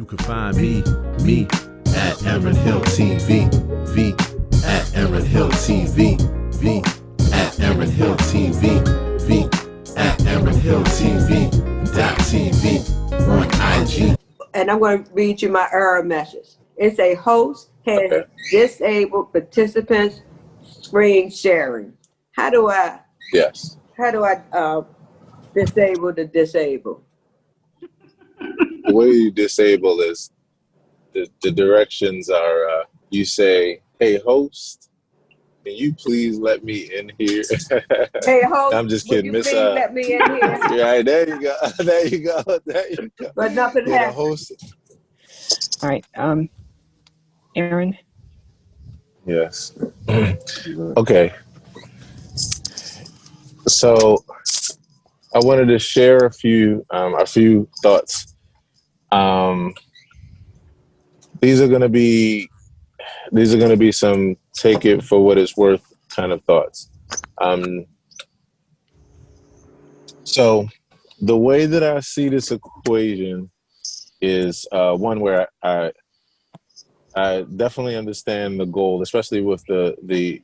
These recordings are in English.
You can find me at aaronhilltv, V at aaronhilltv, V at aaronhilltv, V at aaronhilltv.tv on IG. And I'm going to read you my error message. It's a host has disabled participants screen sharing. How do I disable the disable? The way you disable is the directions are you say, "Hey host, can you please let me in here?" Hey host, I'm just kidding, Miss. Let me in here. Right, there you go. There you go. There you go. But nothing happened. Host. All right, Aaron. Yes. Okay. So I wanted to share a few thoughts. These are gonna be some take it for what it's worth kind of thoughts. So the way that I see this equation is one where I definitely understand the goal, especially with the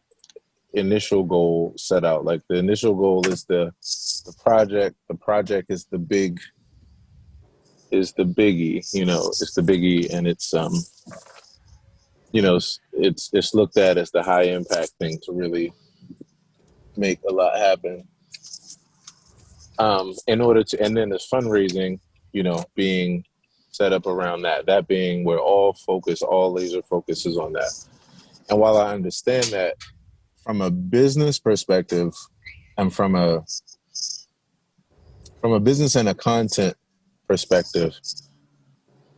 initial goal set out. Like the initial goal is the project. The project is the biggie. It's the biggie, and it's it's looked at as the high impact thing to really make a lot happen. And then there's fundraising, being set up around that being where all laser focus is on that. And while I understand that from a business perspective and from a business and a content perspective,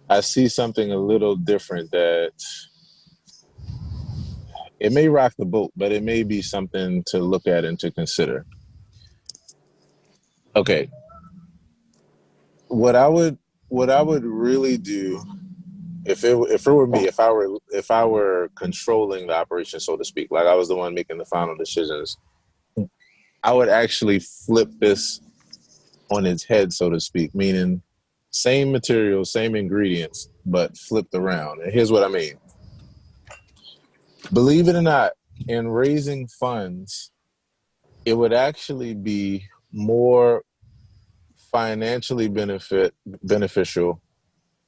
I see something a little different that it may rock the boat, but it may be something to look at and to consider. Okay. What I would really do if it were me, if I were controlling the operation, so to speak, like I was the one making the final decisions, I would actually flip this on its head, so to speak, meaning same materials, same ingredients, but flipped around. And here's what I mean. Believe it or not, in raising funds, it would actually be more financially beneficial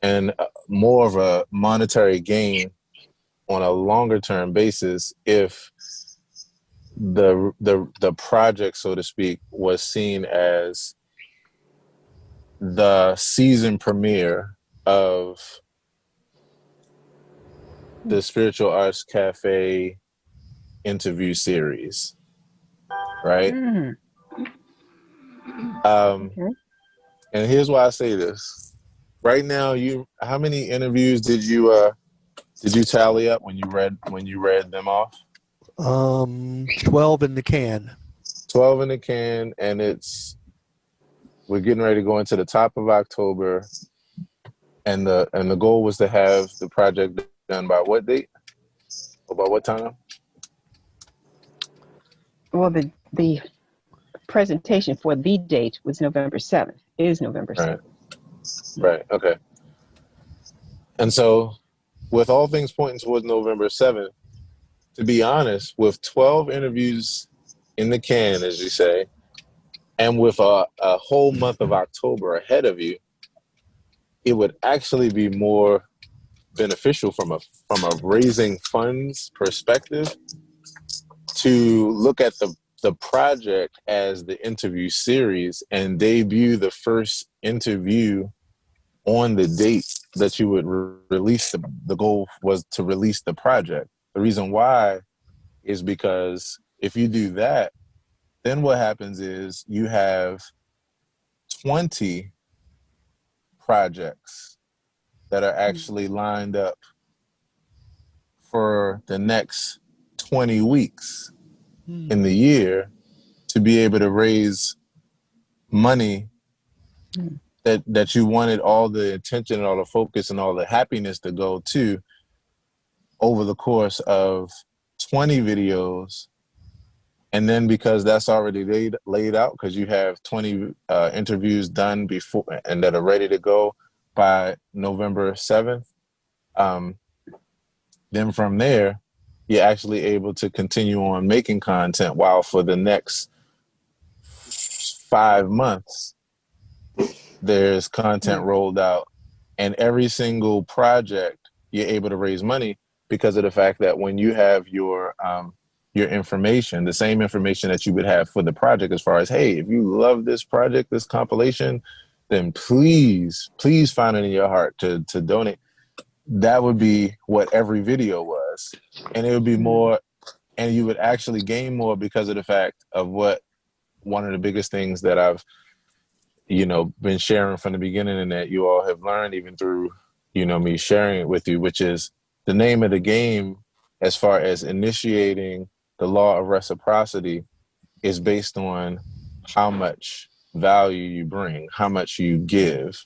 and more of a monetary gain on a longer term basis if the project, so to speak, was seen as the season premiere of the Spiritual Arts Cafe interview series, right? Okay. And here's why I say this. Right now, how many interviews did you tally up when you read them off? 12 in the can. 12 in the can, and we're getting ready to go into the top of October, and the goal was to have the project done by what date? Or by what time? Well, the presentation for the date was November 7th. It is November 7th. Right. Okay. And so, with all things pointing towards November 7th, to be honest, with 12 interviews in the can, as you say, and with a whole month of October ahead of you, it would actually be more beneficial from a raising funds perspective to look at the project as the interview series and debut the first interview on the date that you would release. The goal was to release the project. The reason why is because if you do that, then what happens is you have 20 projects that are actually lined up for the next 20 weeks in the year to be able to raise money that you wanted all the attention and all the focus and all the happiness to go to over the course of 20 videos. And then because that's already laid out, because you have 20 interviews done before and that are ready to go by November 7th, then from there, you're actually able to continue on making content while for the next 5 months, there's content rolled out, and every single project you're able to raise money because of the fact that when you have your information, the same information that you would have for the project, as far as, hey, if you love this project, this compilation, then please find it in your heart to donate. That would be what every video was, and it would be more, and you would actually gain more because of the fact of what one of the biggest things that I've been sharing from the beginning, and that you all have learned even through me sharing it with you, which is the name of the game as far as initiating the law of reciprocity is based on how much value you bring, how much you give.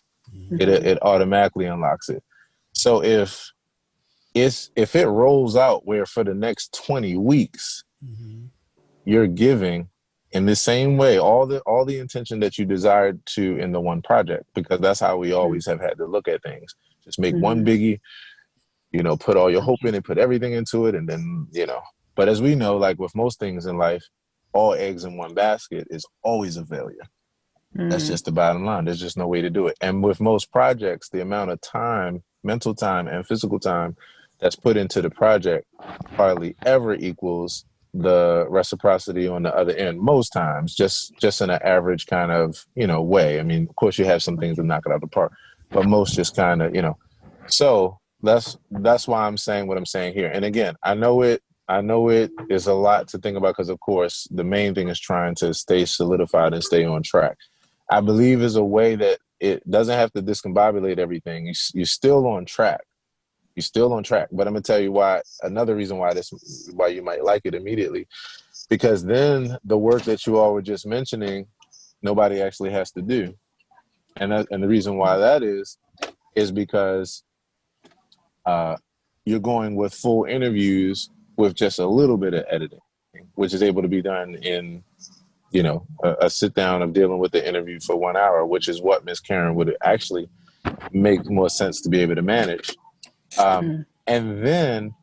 It automatically unlocks it. So if it rolls out where for the next 20 weeks you're giving in the same way all the intention that you desired to in the one project, because that's how we always have had to look at things. Just make one biggie, put all your hope in it, put everything into it, and then But as we know, like with most things in life, all eggs in one basket is always a failure. That's just the bottom line. There's just no way to do it. And with most projects, the amount of time, mental time and physical time that's put into the project hardly ever equals the reciprocity on the other end. Most times, just in an average kind of, way. I mean, of course you have some things that knock it out of the park, but most just kind of, So that's why I'm saying what I'm saying here. And again, I know it is a lot to think about because, of course, the main thing is trying to stay solidified and stay on track. I believe is a way that it doesn't have to discombobulate everything. You're still on track. You're still on track. But I'm going to tell you why. Another reason why you might like it immediately, because then the work that you all were just mentioning, nobody actually has to do. And the reason why that is because you're going with full interviews with just a little bit of editing, which is able to be done in a sit down of dealing with the interview for 1 hour, which is what Miss Karen would actually make more sense to be able to manage. And then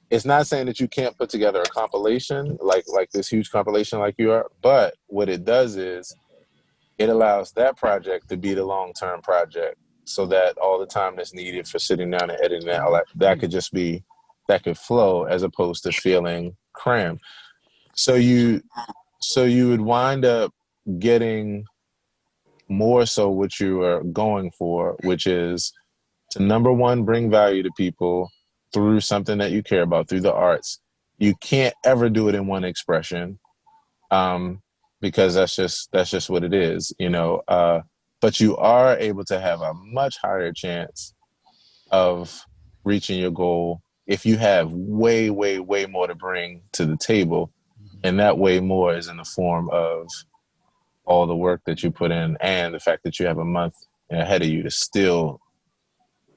it's not saying that you can't put together a compilation like this huge compilation like you are, but what it does is it allows that project to be the long-term project, so that all the time that's needed for sitting down and editing that could just be, that could flow as opposed to feeling crammed. So you would wind up getting more so what you are going for, which is to, number one, bring value to people through something that you care about, through the arts. You can't ever do it in one expression, because that's just what it is, but you are able to have a much higher chance of reaching your goal if you have way, way, way more to bring to the table. And that way more is in the form of all the work that you put in and the fact that you have a month ahead of you to still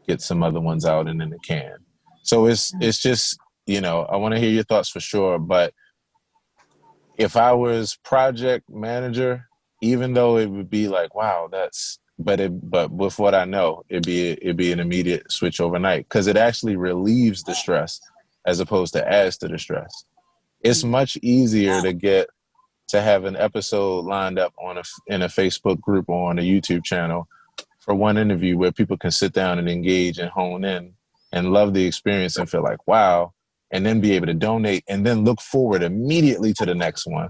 get some other ones out and in the can. So it's just, I want to hear your thoughts for sure. But if I was project manager, even though it would be like, wow, but with what I know, it'd be an immediate switch overnight, because it actually relieves the stress as opposed to adds to the stress. It's much easier to have an episode lined up in a Facebook group or on a YouTube channel for one interview where people can sit down and engage and hone in and love the experience and feel like, wow, and then be able to donate and then look forward immediately to the next one,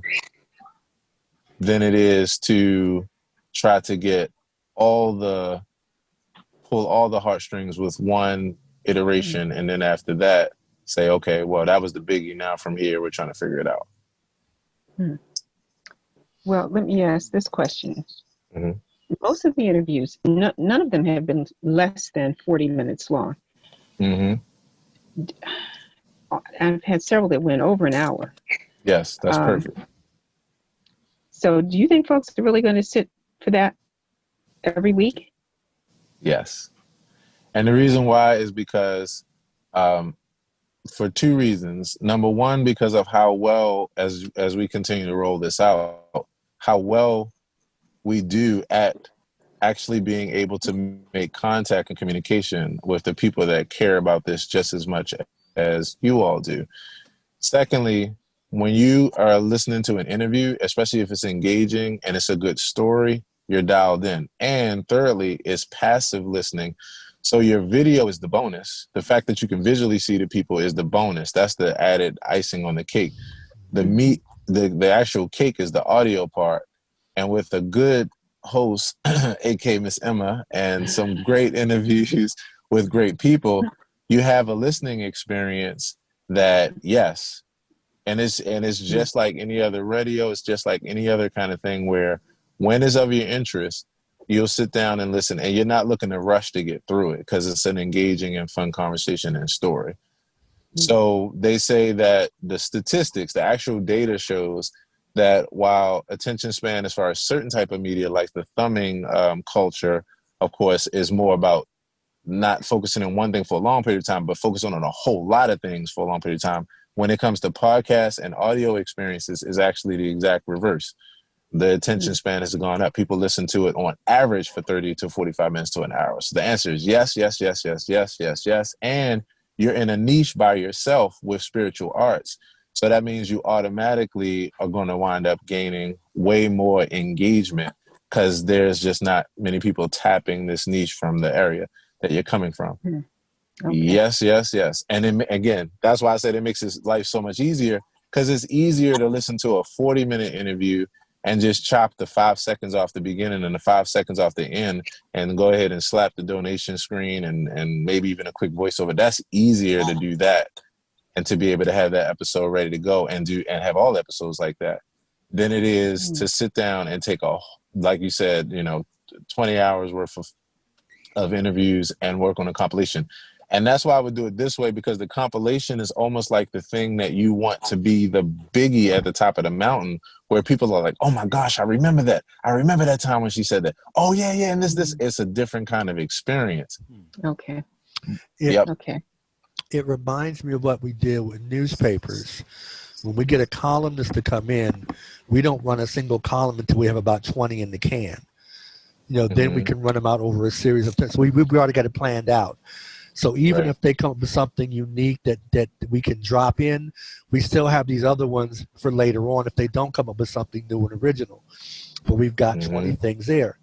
than it is to try to get pull all the heartstrings with one iteration. And then after that, say, okay, well, that was the biggie. Now from here, we're trying to figure it out. Well, let me ask this question. Most of the interviews, none of them have been less than 40 minutes long. I've had several that went over an hour. Yes, that's perfect. So do you think folks are really going to sit for that every week? Yes. And the reason why is because for two reasons. Number one, because of how well, as we continue to roll this out, how well we do at actually being able to make contact and communication with the people that care about this just as much as you all do. Secondly, when you are listening to an interview, especially if it's engaging and it's a good story, you're dialed in. And thirdly, it's passive listening. So your video is the bonus. The fact that you can visually see the people is the bonus. That's the added icing on the cake. The meat, the actual cake is the audio part. And with a good host, aka Miss Emma, and some great interviews with great people, you have a listening experience that, yes, and it's just like any other radio. It's just like any other kind of thing where when it's of your interest, you'll sit down and listen, and you're not looking to rush to get through it because it's an engaging and fun conversation and story. So they say that the statistics, the actual data shows that while attention span as far as certain type of media, like the thumbing culture, of course, is more about not focusing on one thing for a long period of time, but focusing on a whole lot of things for a long period of time. When it comes to podcasts and audio experiences, is actually the exact reverse. The attention span has gone up. People listen to it on average for 30 to 45 minutes to an hour. So the answer is yes, yes, yes, yes, yes, yes, yes. And you're in a niche by yourself with spiritual arts. So that means you automatically are going to wind up gaining way more engagement because there's just not many people tapping this niche from the area that you're coming from. Okay. Yes, yes, yes. And then, again, that's why I said it makes his life so much easier because it's easier to listen to a 40-minute interview and just chop the 5 seconds off the beginning and the 5 seconds off the end and go ahead and slap the donation screen and maybe even a quick voiceover. That's easier to do that and to be able to have that episode ready to go and have all episodes like that than it is to sit down and take like you said, 20 hours worth of interviews and work on a compilation. And that's why I would do it this way, because the compilation is almost like the thing that you want to be the biggie at the top of the mountain where people are like, oh my gosh, I remember that. I remember that time when she said that. Oh yeah, yeah. And this, it's a different kind of experience. Okay. Yep. Okay. It reminds me of what we did with newspapers. When we get a columnist to come in, we don't run a single column until we have about 20 in the can. Then we can run them out over a series of times. So we already got it planned out. So even if they come up with something unique that we can drop in, we still have these other ones for later on if they don't come up with something new and original. But we've got 20 things there.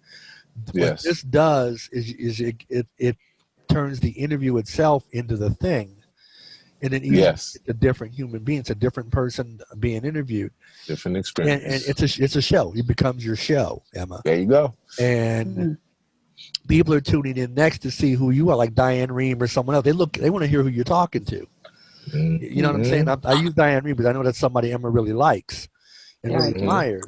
Yes. What this does is it turns the interview itself into the thing. And then it's a different human being. It's a different person being interviewed. Different experience. And it's a show. It becomes your show, Emma. There you go. And people are tuning in next to see who you are, like Diane Rehm or someone else. They want to hear who you're talking to. You know what I'm saying? I use Diane Rehm because I know that's somebody Emma really likes and really admires.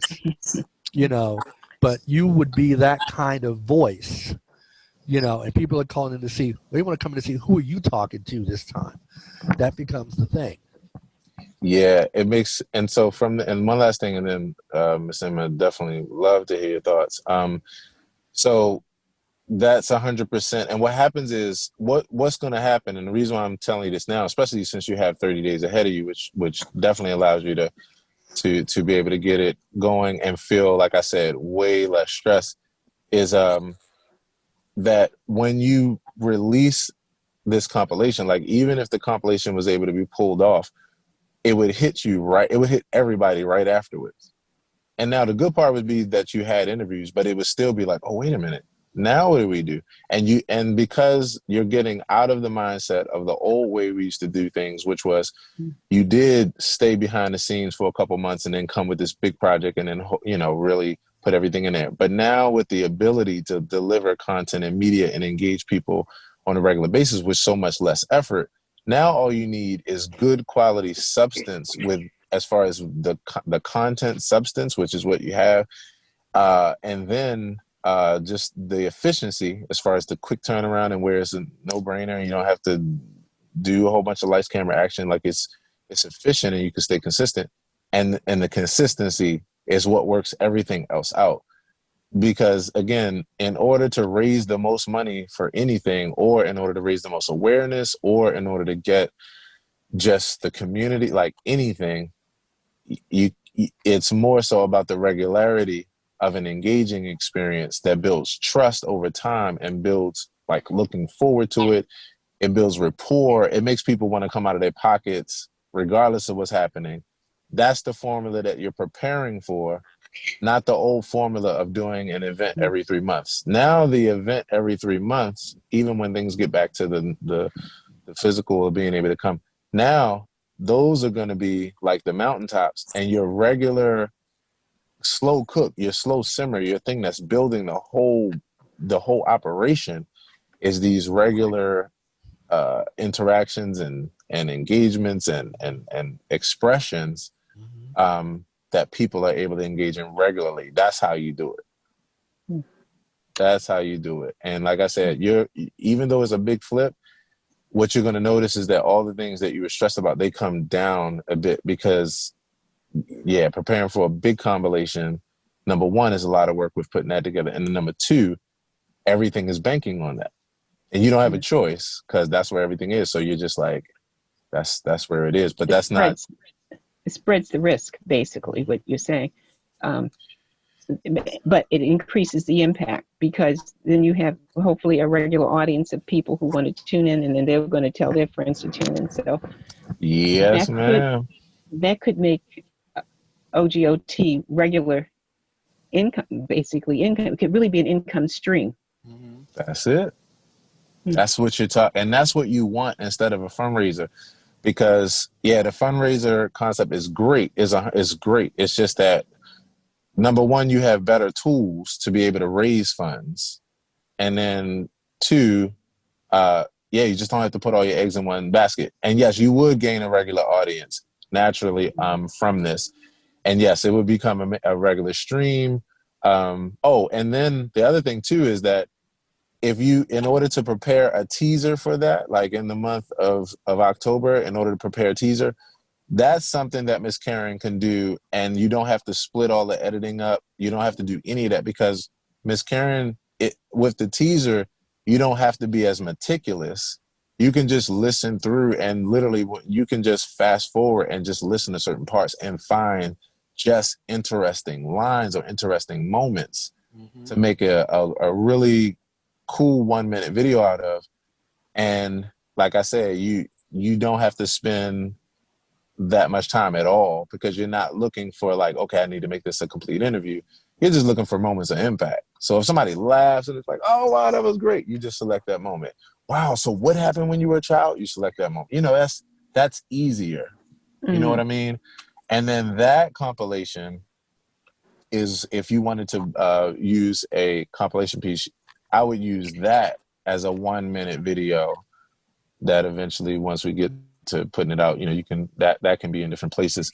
But you would be that kind of voice, and people are calling in to see, they want to come in to see who are you talking to this time. That becomes the thing. Yeah, it makes, and so and one last thing, and then Ms. Emma, definitely love to hear your thoughts. So that's 100%. And what happens is what's going to happen, and the reason why I'm telling you this now, especially since you have 30 days ahead of you, which definitely allows you to be able to get it going and feel, like I said, way less stress, is that when you release this compilation, like even if the compilation was able to be pulled off, it would hit you right. It would hit everybody right afterwards. And now the good part would be that you had interviews, but it would still be like, oh, wait a minute. Now what do we do? And because you're getting out of the mindset of the old way we used to do things, which was you did stay behind the scenes for a couple months and then come with this big project and then, really put everything in there. But now with the ability to deliver content and media and engage people on a regular basis with so much less effort, now all you need is good quality substance with, as far as the content substance, which is what you have. And then just the efficiency as far as the quick turnaround, and where it's a no-brainer and you don't have to do a whole bunch of lights, camera, action. Like it's efficient and you can stay consistent. And the consistency is what works everything else out. Because again, in order to raise the most money for anything, or in order to raise the most awareness, or in order to get just the community, like anything, it's more so about the regularity of an engaging experience that builds trust over time and builds like looking forward to it. It builds rapport. It makes people want to come out of their pockets regardless of what's happening. That's the formula that you're preparing for, not the old formula of doing an event every 3 months. Now the event every 3 months, even when things get back to the physical of being able to come, now those are going to be like the mountaintops, and your regular slow cook, your slow simmer, your thing that's building the whole operation is these regular interactions and engagements and expressions that people are able to engage in regularly. That's how you do it. That's how you do it. And like I said, even though it's a big flip, what you're going to notice is that all the things that you were stressed about, they come down a bit because, yeah, preparing for a big compilation, number one, is a lot of work with putting that together. And then number two, everything is banking on that. And you don't have a choice because that's where everything is. So you're just like, that's where it is. But that's not. It spreads the risk, basically, what you're saying. But it increases the impact because then you have hopefully a regular audience of people who want to tune in, and then they're going to tell their friends to tune in. So yes, ma'am. That could make OGOT regular income, basically income. It could really be an income stream. That's it. That's what you're talking, and that's what you want instead of a fundraiser. Because yeah, the fundraiser concept is great. Is great. It's just that number one, you have better tools to be able to raise funds, and then two, you just don't have to put all your eggs in one basket. And yes, you would gain a regular audience naturally from this, and yes, it would become a regular stream. And then the other thing too is that if you, in order to prepare a teaser for that, like in the month of October, in order to prepare a teaser, that's something that Miss Karen can do. And you don't have to split all the editing up. You don't have to do any of that because Miss Karen, with the teaser, you don't have to be as meticulous. You can just listen through and literally you can just fast forward and just listen to certain parts and find just interesting lines or interesting moments to make a really cool 1 minute video out of. And like I said, you don't have to spend that much time at all because you're not looking for like, okay, I need to make this a complete interview. You're just looking for moments of impact. So if somebody laughs and it's like, oh wow, that was great, you just select that moment. Wow, so what happened when you were a child? You select that moment. That's easier. You know what I mean? And then that compilation is, if you wanted to use a compilation piece, I would use that as a 1 minute video that eventually, once we get to putting it out, you can, that can be in different places.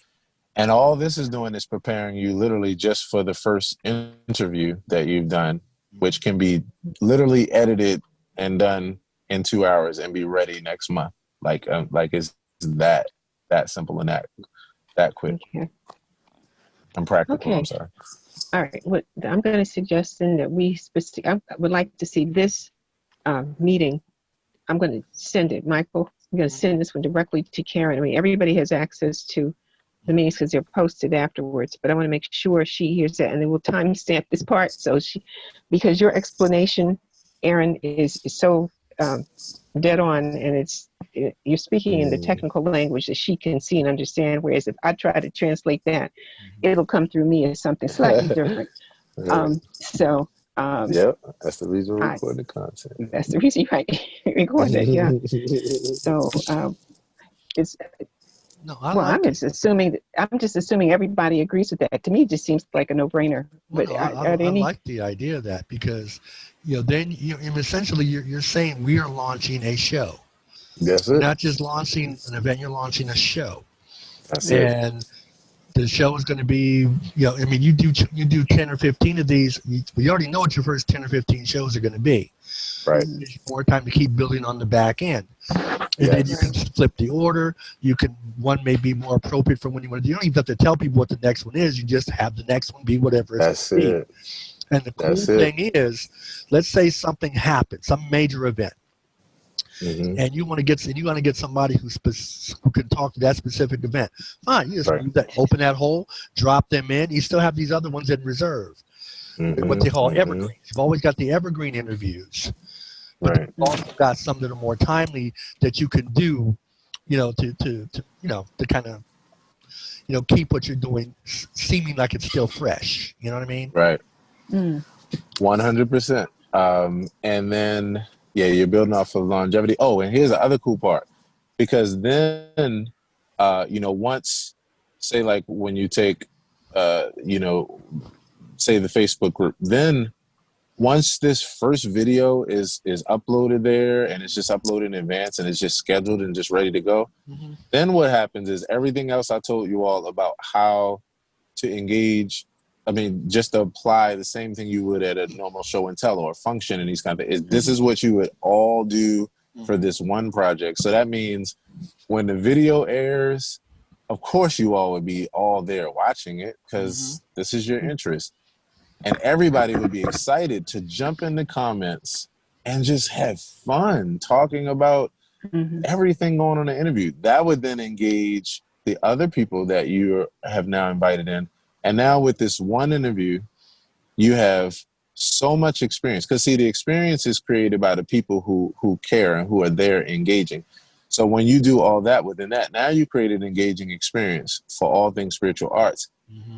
And all this is doing is preparing you literally just for the first interview that you've done, which can be literally edited and done in 2 hours and be ready next month. Like it's that simple and that quick. Okay. I'm practical. Okay. I'm sorry. All right. What I'm going to suggest then that I would like to see this meeting. I'm going to send it, Michael. I'm going to send this one directly to Karen. I mean, everybody has access to the meetings because they're posted afterwards, but I want to make sure she hears that, and then we'll timestamp this part because your explanation, Aaron, is so dead on, and you're speaking in the technical language that she can see and understand, whereas if I try to translate that, it'll come through me as something slightly different. Yep, that's the reason we record the content. That's the reason you record it, yeah. So it's No, I'm just assuming everybody agrees with that. To me, it just seems like a no-brainer. But I like the idea of that because, then essentially you're saying we are launching a show. That's it. You're not just launching an event; you're launching a show. That's it. And the show is going to be, you do 10 or 15 of these. We already know what your first 10 or 15 shows are going to be. Right. There's more time to keep building on the back end. And then you can flip the order. One may be more appropriate for when you want to do. You don't even have to tell people what the next one is. You just have the next one be whatever it's going to be. And the cool thing is, let's say something happens, some major event. And you want to get somebody who can talk to that specific event. Fine, you just move that, open that hole, drop them in. You still have these other ones in reserve. what they call Mm-hmm. evergreens. You've always got the evergreen interviews, but Right. you've also got some that are more timely that you can do, to kind of, keep what you're doing seeming like it's still fresh. You know what I mean? Right. Mm. 100%. And then, yeah, you're building off of longevity. Oh, and here's the other cool part, because then, once, say, like when you take, say the Facebook group, then once this first video is uploaded there and it's just uploaded in advance and it's just scheduled and just ready to go, Mm-hmm. then what happens is everything else I told you all about how to engage, just to apply the same thing you would at a normal show and tell or function and these kind of things. This is what you would all do for this one project. So that means when the video airs, of course you all would be all there watching it because this is your interest. And everybody would be excited to jump in the comments and just have fun talking about everything going on in the interview. That would then engage the other people that you have now invited in. And now with this one interview, you have so much experience. Because see, the experience is created by the people who care and who are there engaging. So when you do all that within that, now you create an engaging experience for all things spiritual arts.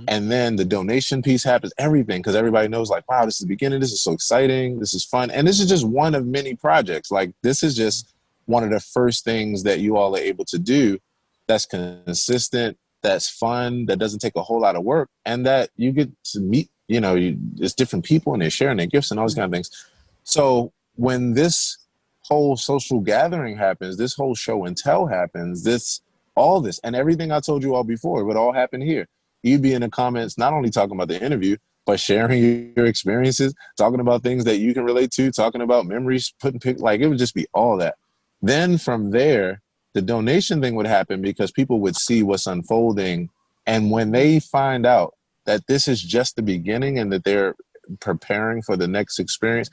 And then the donation piece happens, everything, because everybody knows, like, wow, this is the beginning. This is so exciting. This is fun. And this is just one of many projects. Like, this is just one of the first things that you all are able to do that's consistent, that's fun, that doesn't take a whole lot of work, and that you get to meet, it's different people and they're sharing their gifts and all these kind of things. So when this whole social gathering happens, this whole show and tell happens, all this and everything I told you all before, it would all happen here. You'd be in the comments, not only talking about the interview, but sharing your experiences, talking about things that you can relate to, talking about memories, like it would just be all that. Then from there, the donation thing would happen because people would see what's unfolding. And when they find out that this is just the beginning and that they're preparing for the next experience,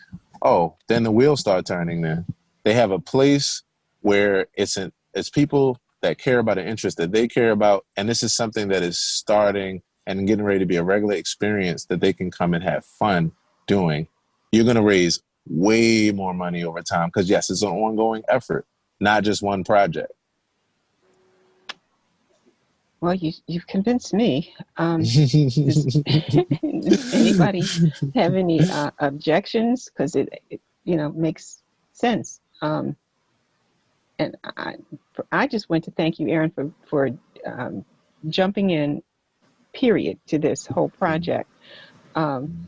then the wheels start turning then. They have a place where it's people that care about an interest that they care about. And this is something that is starting and getting ready to be a regular experience that they can come and have fun doing. You're going to raise way more money over time because, yes, it's an ongoing effort, not just one project. Well, you've convinced me. Does anybody have any objections? Because it makes sense. And I just want to thank you, Aaron, for jumping in, period, to this whole project, and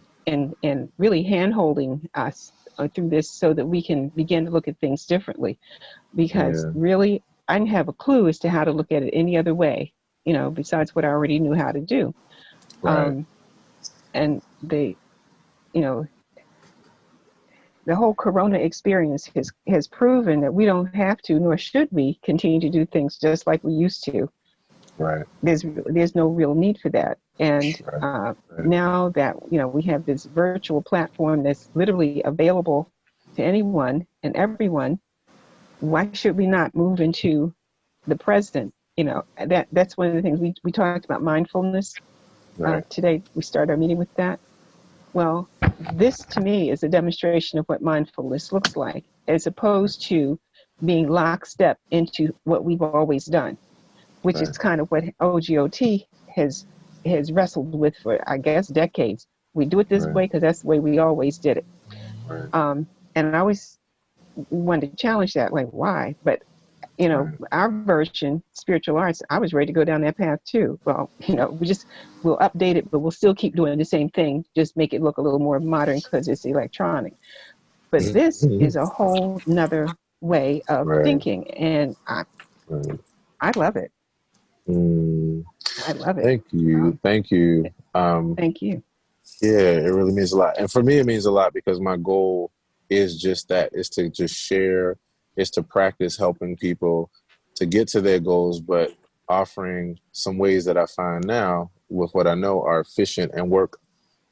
really hand-holding us through this so that we can begin to look at things differently. Because really, I didn't have a clue as to how to look at it any other way, besides what I already knew how to do. Right. And the whole Corona experience has proven that we don't have to, nor should we, continue to do things just like we used to. Right. There's no real need for that. And now that we have this virtual platform that's literally available to anyone and everyone, why should we not move into the present? That's one of the things we talked about, mindfulness. Today we start our meeting with that. Well, this to me is a demonstration of what mindfulness looks like, as opposed to being lockstep into what we've always done, which is kind of what OGOT has wrestled with for, I guess, decades. We do it this way because that's the way we always did it. And I always wanted to challenge that, like, why? But our version, spiritual arts, I was ready to go down that path too. Well, we'll update it, but we'll still keep doing the same thing, just make it look a little more modern because it's electronic. But this is a whole nother way of thinking, and I love it. I love it. Thank you. Thank you. Yeah, it really means a lot. And for me, it means a lot because my goal is just that, is to just share, is to practice helping people to get to their goals, but offering some ways that I find now with what I know are efficient and work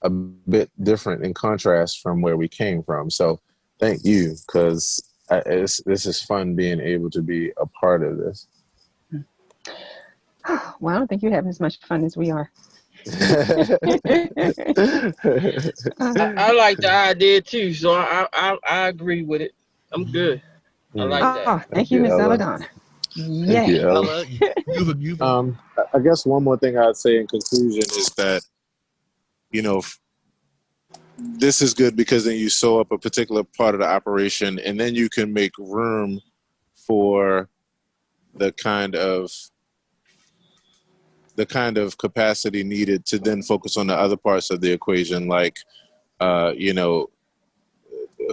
a bit different in contrast from where we came from. So thank you, because this is fun being able to be a part of this. Well, I don't think you're having as much fun as we are. I like the idea too, so I agree with it. I'm good. I like that. Oh, thank you, Miss Ella. Celadon. Thank you, Yay. Ella. Ella, you've I guess one more thing I'd say in conclusion is that, this is good because then you sew up a particular part of the operation, and then you can make room for the kind of capacity needed to then focus on the other parts of the equation, like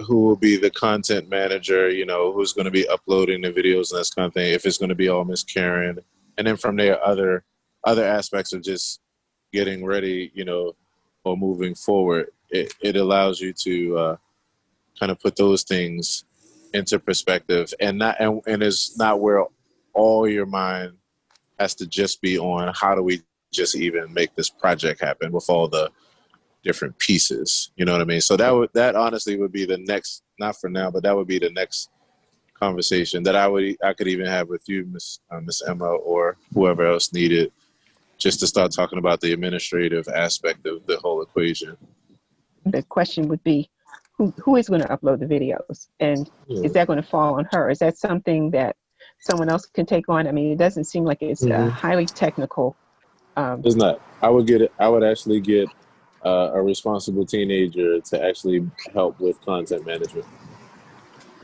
who will be the content manager, who's going to be uploading the videos and that kind of thing, if it's going to be all Miss Karen. And then from there, other aspects of just getting ready, or moving forward. It allows you to kind of put those things into perspective, and it's not where all your mind has to just be on how do we just even make this project happen with all the different pieces. You know what I mean? So that honestly would be the next, not for now, but that would be the next conversation that I could even have with you, Miss Emma, or whoever else needed, just to start talking about the administrative aspect of the whole equation. The question would be, who is going to upload the videos? And is that going to fall on her? Is that something that someone else can take on? I mean, it doesn't seem like it's highly technical. It's not. I would actually get a responsible teenager to actually help with content management.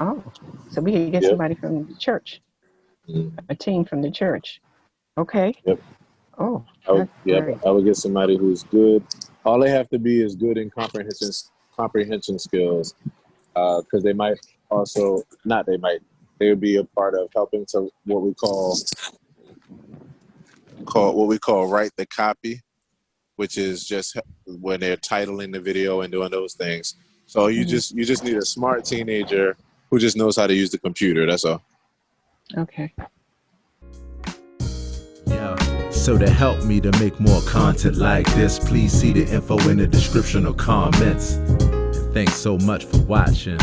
Oh, so we can get somebody from the church, a team from the church. Okay. Yep. Oh, great. I would get somebody who's good. All they have to be is good in comprehension skills, because they might also, they would be a part of helping to what we call write the copy, which is just when they're titling the video and doing those things. So you just need a smart teenager who just knows how to use the computer. That's all. Okay. Yeah. So to help me to make more content like this, please see the info in the description or comments. And thanks so much for watching.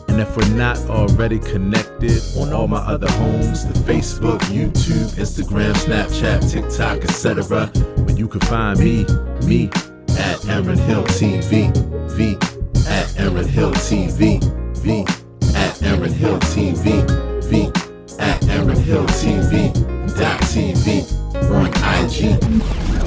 And if we're not already connected on all my other homes, the Facebook, YouTube, Instagram, Snapchat, TikTok, etc., when you can find me at Aaron Hill TV, V at Aaron Hill TV, V at Aaron Hill TV, V at Aaron Hill TV, .TV on IG.